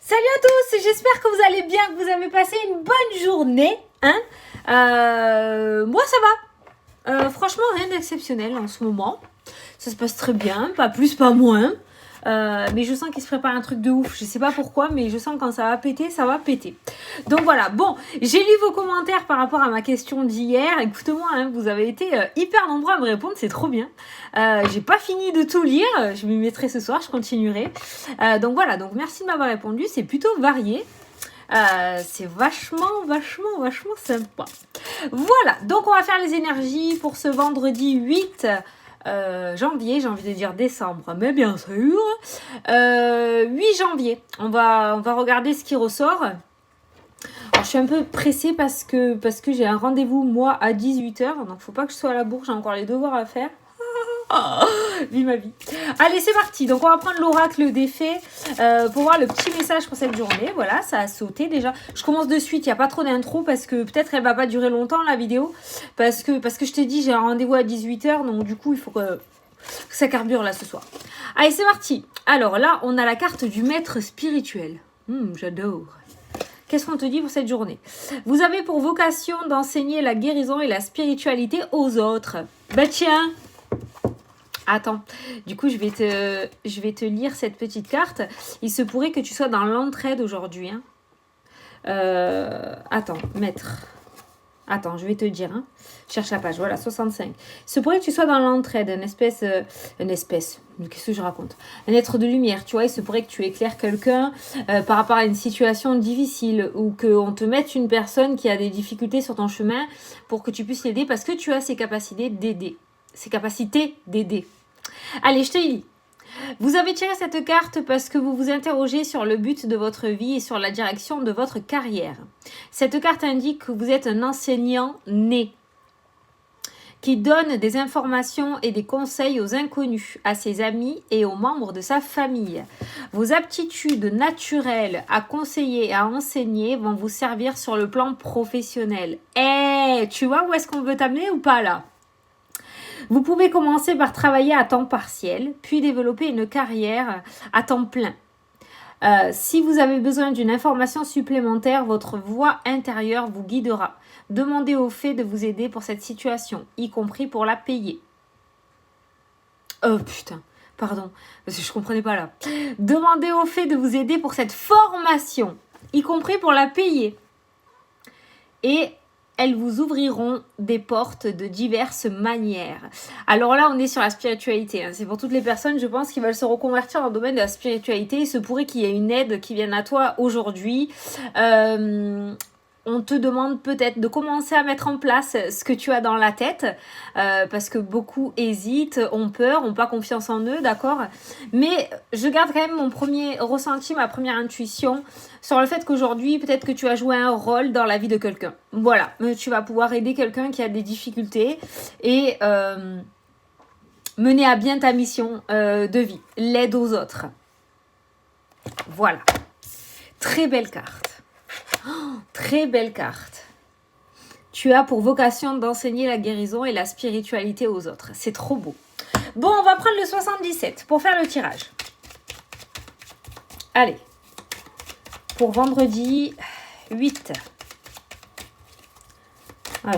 Salut à tous, j'espère que vous allez bien, que vous avez passé une bonne journée. Moi ça va. Franchement, rien d'exceptionnel en ce moment. Ça se passe très bien, pas plus, pas moins. Mais je sens qu'il se prépare un truc de ouf. Je sais pas pourquoi, mais je sens que quand ça va péter, ça va péter. Donc voilà, bon, j'ai lu vos commentaires par rapport à ma question d'hier. Écoutez-moi, vous avez été hyper nombreux à me répondre, c'est trop bien. J'ai pas fini de tout lire, je m'y mettrai ce soir, je continuerai. Donc voilà, donc merci de m'avoir répondu, c'est plutôt varié. C'est vachement sympa. Voilà, donc on va faire les énergies pour ce vendredi 8 janvier, j'ai envie de dire décembre, mais bien sûr. 8 janvier, on va regarder ce qui ressort. Alors, je suis un peu pressée parce que j'ai un rendez-vous, moi, à 18h. Donc, faut pas que je sois à la bourre. J'ai encore les devoirs à faire. Vie ma vie. Allez, c'est parti. Donc, on va prendre l'oracle des fées pour voir le petit message pour cette journée. Voilà, ça a sauté déjà. Je commence de suite. Il n'y a pas trop d'intro parce que peut-être elle va pas durer longtemps, la vidéo. Parce que je t'ai dit, j'ai un rendez-vous à 18h. Donc, du coup, il faut que ça carbure là ce soir. Allez, c'est parti. Alors là, on a la carte du maître spirituel. J'adore. Qu'est-ce qu'on te dit pour cette journée? Vous avez pour vocation d'enseigner la guérison et la spiritualité aux autres. Bah tiens. Attends, du coup je vais te lire cette petite carte. Il se pourrait que tu sois dans l'entraide aujourd'hui. Attends, maître. Attends, je vais te dire. Cherche la page, voilà, 65. Il se pourrait que tu sois dans l'entraide, une espèce... Qu'est-ce que je raconte? Un être de lumière, tu vois. Il se pourrait que tu éclaires quelqu'un par rapport à une situation difficile ou qu'on te mette une personne qui a des difficultés sur ton chemin pour que tu puisses l'aider parce que tu as ces capacités d'aider. Allez, je te lis. Vous avez tiré cette carte parce que vous vous interrogez sur le but de votre vie et sur la direction de votre carrière. Cette carte indique que vous êtes un enseignant né qui donne des informations et des conseils aux inconnus, à ses amis et aux membres de sa famille. Vos aptitudes naturelles à conseiller et à enseigner vont vous servir sur le plan professionnel. Tu vois où est-ce qu'on veut t'amener ou pas là ? Vous pouvez commencer par travailler à temps partiel, puis développer une carrière à temps plein. Si vous avez besoin d'une information supplémentaire, votre voix intérieure vous guidera. Demandez aux fées de vous aider pour cette situation, y compris pour la payer. Putain, pardon, parce que je comprenais pas là. Demandez aux fées de vous aider pour cette formation, y compris pour la payer. Et elles vous ouvriront des portes de diverses manières. Alors là, on est sur la spiritualité. C'est pour toutes les personnes, je pense, qui veulent se reconvertir dans le domaine de la spiritualité. Il se pourrait qu'il y ait une aide qui vienne à toi aujourd'hui. On te demande peut-être de commencer à mettre en place ce que tu as dans la tête, parce que beaucoup hésitent, ont peur, n'ont pas confiance en eux, d'accord? Mais je garde quand même mon premier ressenti, ma première intuition sur le fait qu'aujourd'hui, peut-être que tu as joué un rôle dans la vie de quelqu'un. Voilà, tu vas pouvoir aider quelqu'un qui a des difficultés et mener à bien ta mission de vie, l'aide aux autres. Voilà, très belle carte. Très belle carte. Tu as pour vocation d'enseigner la guérison et la spiritualité aux autres. C'est trop beau. Bon, on va prendre le 77 pour faire le tirage. Allez. Pour vendredi 8.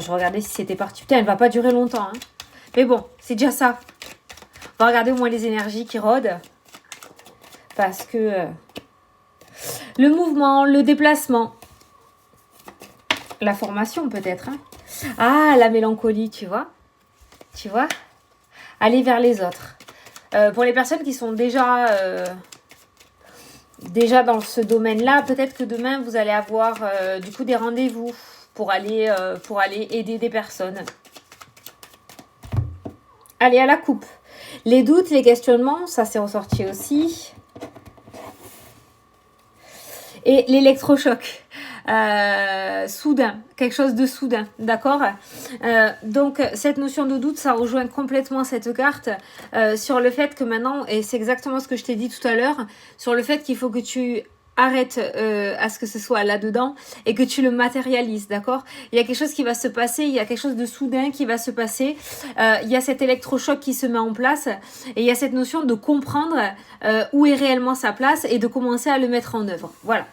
Je regardais si c'était parti. Putain, elle va pas durer longtemps. Mais bon, c'est déjà ça. On va regarder au moins les énergies qui rôdent. Parce que le mouvement, le déplacement, la formation peut-être. La mélancolie, tu vois. Aller vers les autres. Pour les personnes qui sont déjà dans ce domaine-là, peut-être que demain, vous allez avoir du coup des rendez-vous pour aller aider des personnes. Allez, à la coupe. Les doutes, les questionnements, ça s'est ressorti aussi. Et l'électrochoc. Soudain, quelque chose de soudain, d'accord? Donc cette notion de doute, ça rejoint complètement cette carte sur le fait que maintenant, et c'est exactement ce que je t'ai dit tout à l'heure, sur le fait qu'il faut que tu arrête à ce que ce soit là-dedans et que tu le matérialises, d'accord? Il y a quelque chose qui va se passer, il y a quelque chose de soudain qui va se passer, il y a cet électrochoc qui se met en place et il y a cette notion de comprendre où est réellement sa place et de commencer à le mettre en œuvre. Voilà.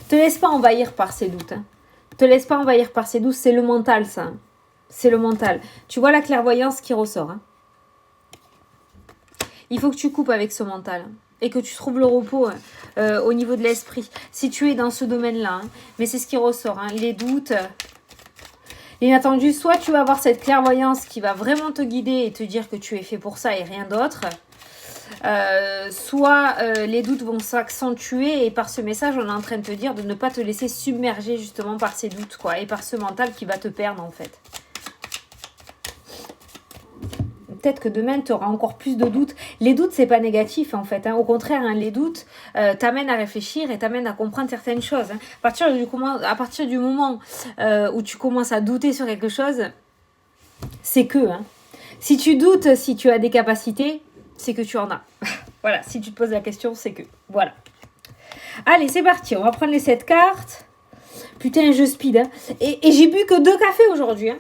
Te laisse pas envahir par ces doutes. Hein. Te laisse pas envahir par ces doutes, c'est le mental ça. Hein. C'est le mental. Tu vois la clairvoyance qui ressort. Hein. Il faut que tu coupes avec ce mental. Hein. Et que tu trouves le repos au niveau de l'esprit. Si tu es dans ce domaine-là. Hein. Mais c'est ce qui ressort. Hein. Les doutes, l'inattendu. Soit tu vas avoir cette clairvoyance qui va vraiment te guider et te dire que tu es fait pour ça et rien d'autre. Soit les doutes vont s'accentuer. Et par ce message, on est en train de te dire de ne pas te laisser submerger justement par ces doutes. Quoi, et par ce mental qui va te perdre en fait. Peut-être que demain, tu auras encore plus de doutes. Les doutes, c'est pas négatif, en fait. Hein. Au contraire, hein, les doutes t'amènent à réfléchir et t'amènent à comprendre certaines choses. Hein. À partir du moment où tu commences à douter sur quelque chose, c'est que. Hein. Si tu doutes, si tu as des capacités, c'est que tu en as. Voilà, si tu te poses la question, c'est que. Voilà. Allez, c'est parti. On va prendre les 7 cartes. Putain, je speed. Hein. Et j'ai bu que 2 cafés aujourd'hui. Hein.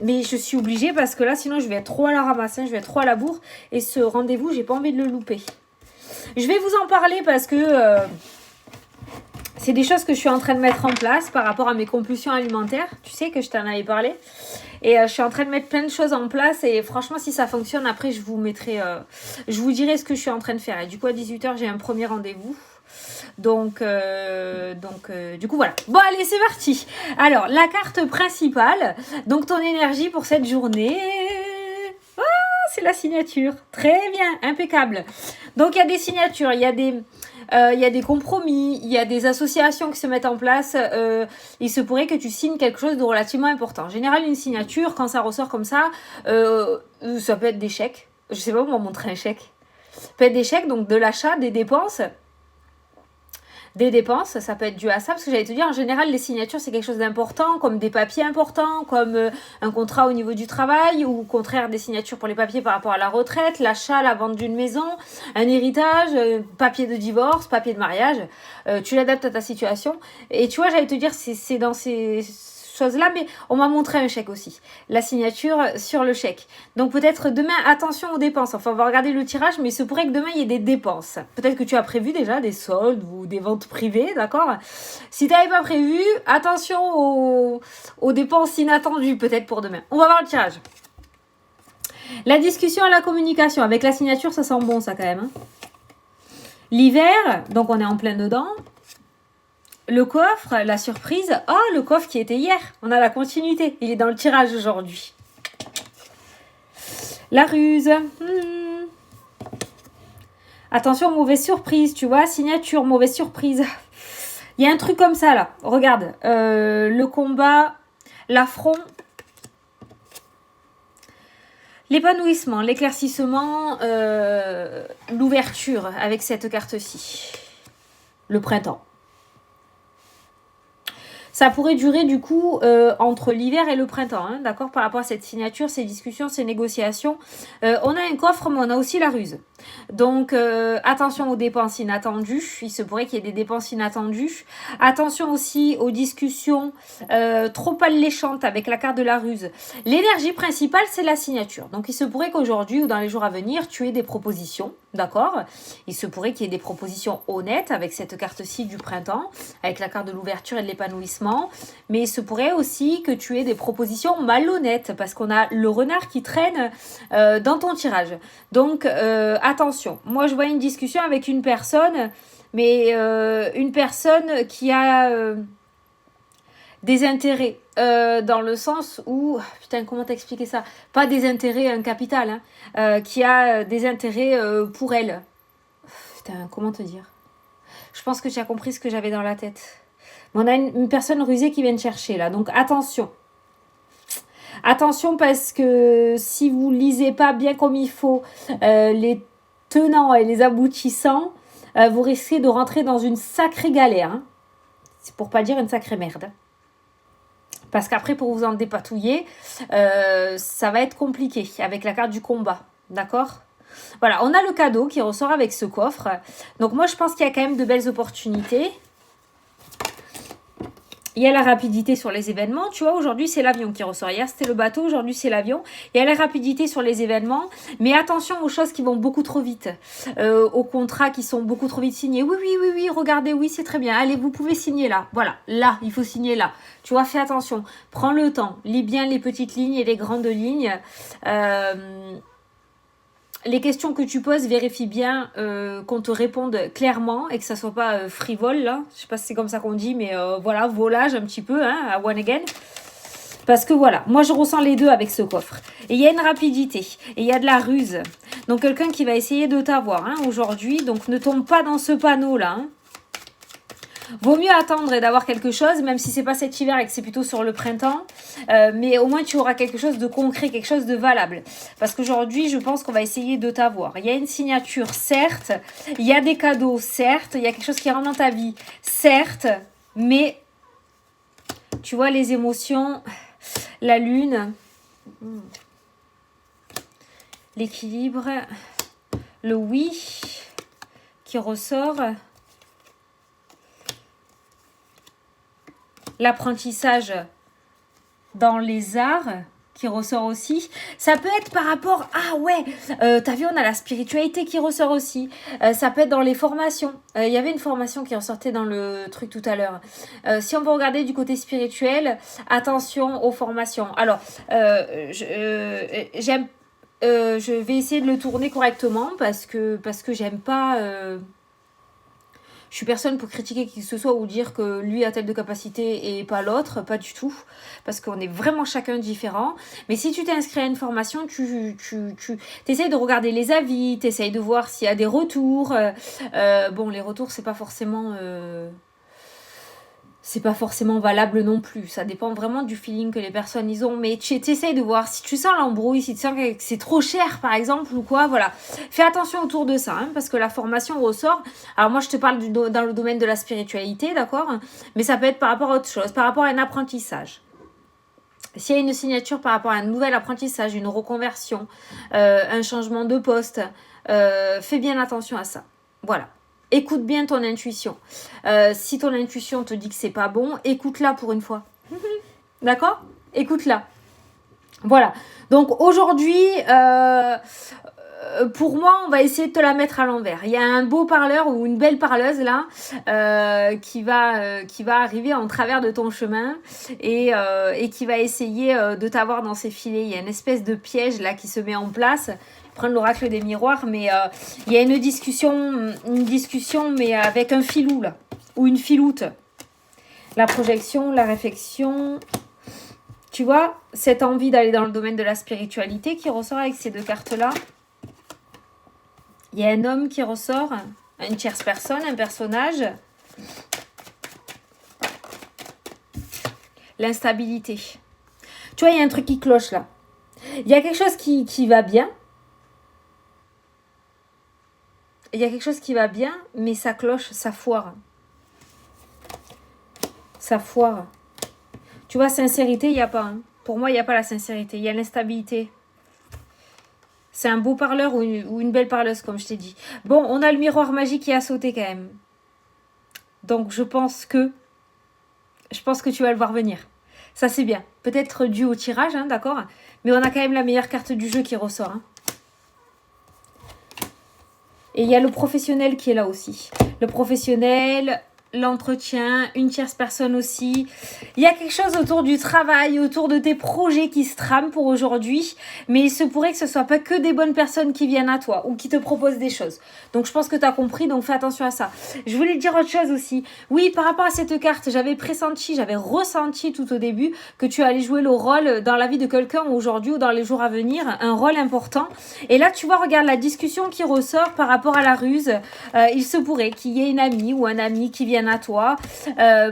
Mais je suis obligée parce que là, sinon, je vais être trop à la ramasse, hein, je vais être trop à la bourre. Et ce rendez-vous, j'ai pas envie de le louper. Je vais vous en parler parce que c'est des choses que je suis en train de mettre en place par rapport à mes compulsions alimentaires. Tu sais que je t'en avais parlé. Et je suis en train de mettre plein de choses en place. Et franchement, si ça fonctionne, après, je vous mettrai... je vous dirai ce que je suis en train de faire. Et du coup, à 18h, j'ai un premier rendez-vous. Donc, du coup, voilà. Bon, allez, c'est parti. Alors, la carte principale. Donc, ton énergie pour cette journée. Ah, c'est la signature. Très bien, impeccable. Donc, il y a des signatures, il y a des compromis, il y a des associations qui se mettent en place. Il se pourrait que tu signes quelque chose de relativement important. En général, une signature, quand ça ressort comme ça, ça peut être des chèques. Je sais pas comment montrer un chèque. Ça peut être des chèques, donc de l'achat, des dépenses. Des dépenses, ça peut être dû à ça, parce que j'allais te dire, en général, les signatures, c'est quelque chose d'important, comme des papiers importants, comme un contrat au niveau du travail, ou au contraire, des signatures pour les papiers par rapport à la retraite, l'achat, la vente d'une maison, un héritage, papier de divorce, papier de mariage. Tu l'adaptes à ta situation. Et tu vois, j'allais te dire, c'est dans ces choses-là, mais on m'a montré un chèque aussi. La signature sur le chèque. Donc peut-être demain, attention aux dépenses. Enfin, on va regarder le tirage, mais il se pourrait que demain, il y ait des dépenses. Peut-être que tu as prévu déjà des soldes ou des ventes privées, d'accord? Si tu n'avais pas prévu, attention aux dépenses inattendues, peut-être pour demain. On va voir le tirage. La discussion et la communication. Avec la signature, ça sent bon, ça, quand même. Hein. L'hiver, donc on est en plein dedans. Le coffre, la surprise. Oh, le coffre qui était hier. On a la continuité. Il est dans le tirage aujourd'hui. La ruse. Attention, mauvaise surprise, tu vois. Signature, mauvaise surprise. Il y a un truc comme ça, là. Regarde. Le combat, l'affront. L'épanouissement, l'éclaircissement, l'ouverture avec cette carte-ci. Le printemps. Ça pourrait durer du coup entre l'hiver et le printemps, hein, d'accord, par rapport à cette signature, ces discussions, ces négociations. On a un coffre, mais on a aussi la ruse. Donc, attention aux dépenses inattendues. Il se pourrait qu'il y ait des dépenses inattendues. Attention aussi aux discussions trop alléchantes avec la carte de la ruse. L'énergie principale, c'est la signature. Donc, il se pourrait qu'aujourd'hui ou dans les jours à venir, tu aies des propositions, d'accord? Il se pourrait qu'il y ait des propositions honnêtes avec cette carte-ci du printemps, avec la carte de l'ouverture et de l'épanouissement. Mais il se pourrait aussi que tu aies des propositions malhonnêtes parce qu'on a le renard qui traîne dans ton tirage. Donc, attention. Moi, je vois une discussion avec une personne, mais une personne qui a des intérêts dans le sens où... Putain, comment t'expliquer ça? Pas des intérêts, un capital, hein, qui a des intérêts pour elle. Putain, comment te dire? Je pense que tu as compris ce que j'avais dans la tête. On a une personne rusée qui vient te chercher là. Donc attention. Attention parce que si vous lisez pas bien comme il faut les tenants et les aboutissants, vous risquez de rentrer dans une sacrée galère. Hein. C'est pour pas dire une sacrée merde. Parce qu'après, pour vous en dépatouiller, ça va être compliqué avec la carte du combat. D'accord ? Voilà, on a le cadeau qui ressort avec ce coffre. Donc moi, je pense qu'il y a quand même de belles opportunités. Il y a la rapidité sur les événements. Tu vois, aujourd'hui, c'est l'avion qui ressort. Hier, c'était le bateau. Aujourd'hui, c'est l'avion. Il y a la rapidité sur les événements. Mais attention aux choses qui vont beaucoup trop vite. Aux contrats qui sont beaucoup trop vite signés. Oui, oui, oui, oui. Regardez, oui, c'est très bien. Allez, vous pouvez signer là. Voilà, là, il faut signer là. Tu vois, fais attention. Prends le temps. Lis bien les petites lignes et les grandes lignes. Les questions que tu poses, vérifie bien qu'on te réponde clairement et que ça soit pas frivole, là. Je sais pas si c'est comme ça qu'on dit, mais voilà, volage un petit peu, hein, à one again. Parce que voilà, moi je ressens les deux avec ce coffre. Et il y a une rapidité, et il y a de la ruse. Donc quelqu'un qui va essayer de t'avoir hein, aujourd'hui, donc ne tombe pas dans ce panneau-là, hein. Vaut mieux attendre et d'avoir quelque chose, même si c'est pas cet hiver et que c'est plutôt sur le printemps. Mais au moins, tu auras quelque chose de concret, quelque chose de valable. Parce qu'aujourd'hui, je pense qu'on va essayer de t'avoir. Il y a une signature, certes. Il y a des cadeaux, certes. Il y a quelque chose qui rentre dans ta vie, certes. Mais, tu vois, les émotions, la lune, l'équilibre, le oui qui ressort. L'apprentissage dans les arts qui ressort aussi. Ça peut être par rapport... Ah ouais, t'as vu, on a la spiritualité qui ressort aussi. Ça peut être dans les formations. Il y avait une formation qui ressortait dans le truc tout à l'heure. Si on veut regarder du côté spirituel, attention aux formations. Alors, je vais essayer de le tourner correctement parce que j'aime pas... Je suis personne pour critiquer qui que ce soit ou dire que lui a telle de capacité et pas l'autre, pas du tout. Parce qu'on est vraiment chacun différent. Mais si tu t'inscris à une formation, tu essayes de regarder les avis, tu essayes de voir s'il y a des retours. Bon, les retours, c'est pas forcément valable non plus. Ça dépend vraiment du feeling que les personnes ils ont. Mais tu essayes de voir si tu sens l'embrouille, si tu sens que c'est trop cher par exemple ou quoi. Voilà. Fais attention autour de ça hein, parce que la formation ressort. Alors moi je te parle dans le domaine de la spiritualité, d'accord. Mais ça peut être par rapport à autre chose, par rapport à un apprentissage. S'il y a une signature par rapport à un nouvel apprentissage, une reconversion, un changement de poste, fais bien attention à ça. Voilà. Écoute bien ton intuition. Si ton intuition te dit que c'est pas bon, écoute-la pour une fois. D'accord ? Écoute-la. Voilà. Donc aujourd'hui, pour moi, on va essayer de te la mettre à l'envers. Il y a un beau parleur ou une belle parleuse là qui va arriver en travers de ton chemin et qui va essayer de t'avoir dans ses filets. Il y a une espèce de piège là qui se met en place. Prendre l'oracle des miroirs, mais il y a une discussion mais avec un filou là, ou une filoute. La projection, la réflexion, tu vois, cette envie d'aller dans le domaine de la spiritualité qui ressort avec ces deux cartes-là. Il y a un homme qui ressort, une tierce personne, un personnage. L'instabilité. Tu vois, il y a un truc qui cloche là. Il y a quelque chose qui va bien. Il y a quelque chose qui va bien, mais ça cloche, ça foire. Ça foire. Tu vois, sincérité, il n'y a pas. Hein. Pour moi, il n'y a pas la sincérité. Il y a l'instabilité. C'est un beau parleur ou une belle parleuse, comme je t'ai dit. Bon, on a le miroir magique qui a sauté quand même. Donc, je pense que tu vas le voir venir. Ça, c'est bien. Peut-être dû au tirage, hein, d'accord ? Mais on a quand même la meilleure carte du jeu qui ressort. Hein. Et il y a le professionnel qui est là aussi. Le professionnel, l'entretien, une tierce personne aussi. Il y a quelque chose autour du travail, autour de tes projets qui se trament pour aujourd'hui. Mais il se pourrait que ce ne soit pas que des bonnes personnes qui viennent à toi ou qui te proposent des choses. Donc je pense que tu as compris, donc fais attention à ça. Je voulais te dire autre chose aussi. Oui, par rapport à cette carte, j'avais ressenti tout au début que tu allais jouer le rôle dans la vie de quelqu'un aujourd'hui ou dans les jours à venir, un rôle important. Et là, tu vois, regarde la discussion qui ressort par rapport à la ruse. Il se pourrait qu'il y ait une amie ou un ami qui vienne à toi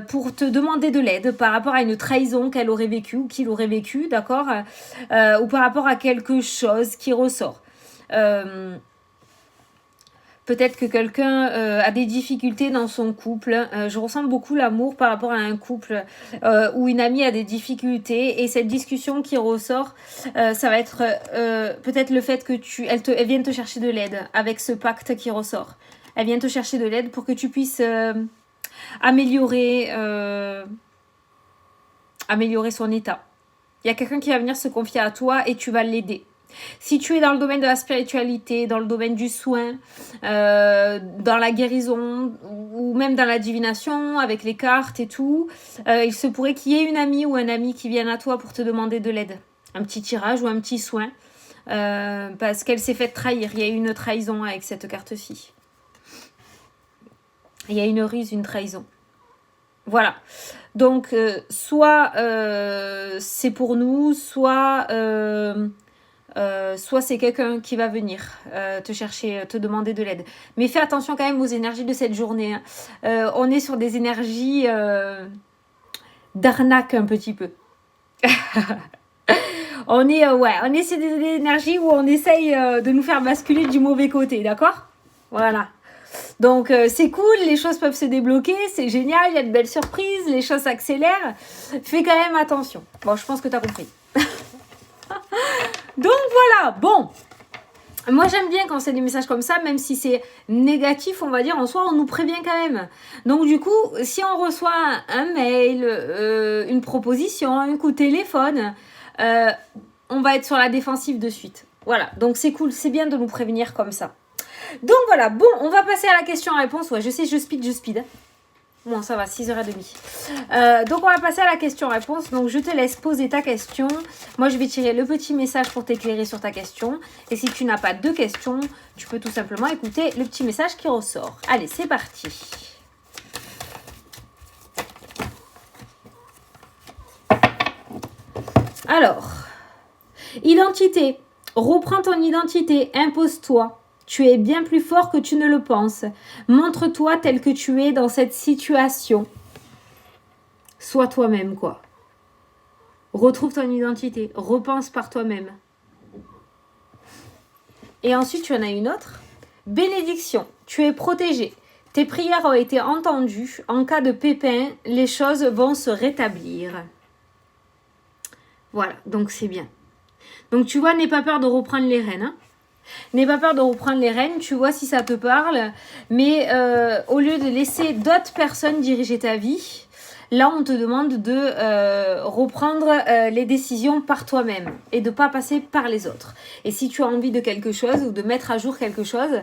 pour te demander de l'aide par rapport à une trahison qu'elle aurait vécue ou qu'il aurait vécu, d'accord, ou par rapport à quelque chose qui ressort. Peut-être que quelqu'un a des difficultés dans son couple. Je ressens beaucoup l'amour par rapport à un couple où une amie a des difficultés. Et cette discussion qui ressort, ça va être peut-être le fait que elle vienne te chercher de l'aide avec ce pacte qui ressort. Elle vient te chercher de l'aide pour que tu puisses améliorer son état. Il y a quelqu'un qui va venir se confier à toi et tu vas l'aider. Si tu es dans le domaine de la spiritualité, dans le domaine du soin, dans la guérison ou même dans la divination avec les cartes et tout, il se pourrait qu'il y ait une amie ou un ami qui vienne à toi pour te demander de l'aide. Un petit tirage ou un petit soin parce qu'elle s'est fait trahir. Il y a eu une trahison avec cette carte-ci. Il y a une ruse, une trahison. Voilà. Donc, soit c'est pour nous, soit c'est quelqu'un qui va venir te chercher, te demander de l'aide. Mais fais attention quand même aux énergies de cette journée. Hein. On est sur des énergies d'arnaque un petit peu. on est sur des énergies où on essaye de nous faire basculer du mauvais côté, d'accord? Voilà. Donc c'est cool, les choses peuvent se débloquer, c'est génial, il y a de belles surprises, les choses s'accélèrent. Fais quand même attention. Bon, je pense que tu as compris. Donc voilà, bon. Moi j'aime bien quand c'est des messages comme ça, même si c'est négatif, on va dire, en soi, on nous prévient quand même. Donc du coup, si on reçoit un mail, une proposition, un coup de téléphone, on va être sur la défensive de suite. Voilà, donc c'est cool, c'est bien de nous prévenir comme ça. Donc voilà, bon, on va passer à la question-réponse. Ouais, je sais, je speed. Bon, ça va, 6h30. Donc, on va passer à la question-réponse. Donc, je te laisse poser ta question. Moi, je vais tirer le petit message pour t'éclairer sur ta question. Et si tu n'as pas de question, tu peux tout simplement écouter le petit message qui ressort. Allez, c'est parti. Alors, identité. Reprends ton identité, impose-toi. Tu es bien plus fort que tu ne le penses. Montre-toi tel que tu es dans cette situation. Sois toi-même, quoi. Retrouve ton identité. Repense par toi-même. Et ensuite, tu en as une autre. Bénédiction. Tu es protégé. Tes prières ont été entendues. En cas de pépin, les choses vont se rétablir. Voilà, donc c'est bien. Donc tu vois, n'aie pas peur de reprendre les rênes, hein. N'aie pas peur de reprendre les rênes, tu vois si ça te parle. Mais au lieu de laisser d'autres personnes diriger ta vie, là on te demande de reprendre les décisions par toi-même et de ne pas passer par les autres. Et si tu as envie de quelque chose ou de mettre à jour quelque chose,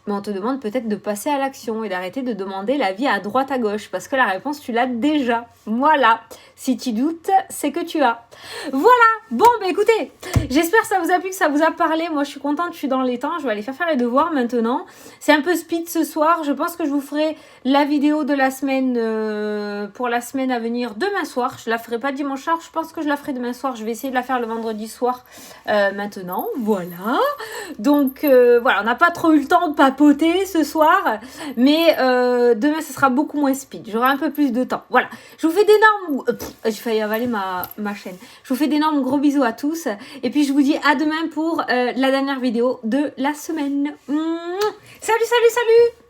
on te demande peut-être de passer à l'action et d'arrêter de demander l'avis à droite à gauche parce que la réponse tu l'as déjà. Voilà, si tu doutes, c'est que tu as. Voilà, bon bah écoutez, j'espère que ça vous a plu, que ça vous a parlé. Moi je suis contente, je suis dans les temps, je vais aller faire les devoirs maintenant. C'est un peu speed ce soir, je pense que je vous ferai la vidéo de la semaine pour la semaine à venir demain soir. Je la ferai pas dimanche soir, je pense que je la ferai demain soir. Je vais essayer de la faire le vendredi soir maintenant, voilà. Donc voilà, on n'a pas trop eu le temps de papoter ce soir, mais demain ce sera beaucoup moins speed, j'aurai un peu plus de temps. Voilà, je vous fais d'énormes... j'ai failli avaler ma chaîne. Je vous fais d'énormes gros bisous à tous, et puis je vous dis à demain pour la dernière vidéo de la semaine. Salut, salut, salut!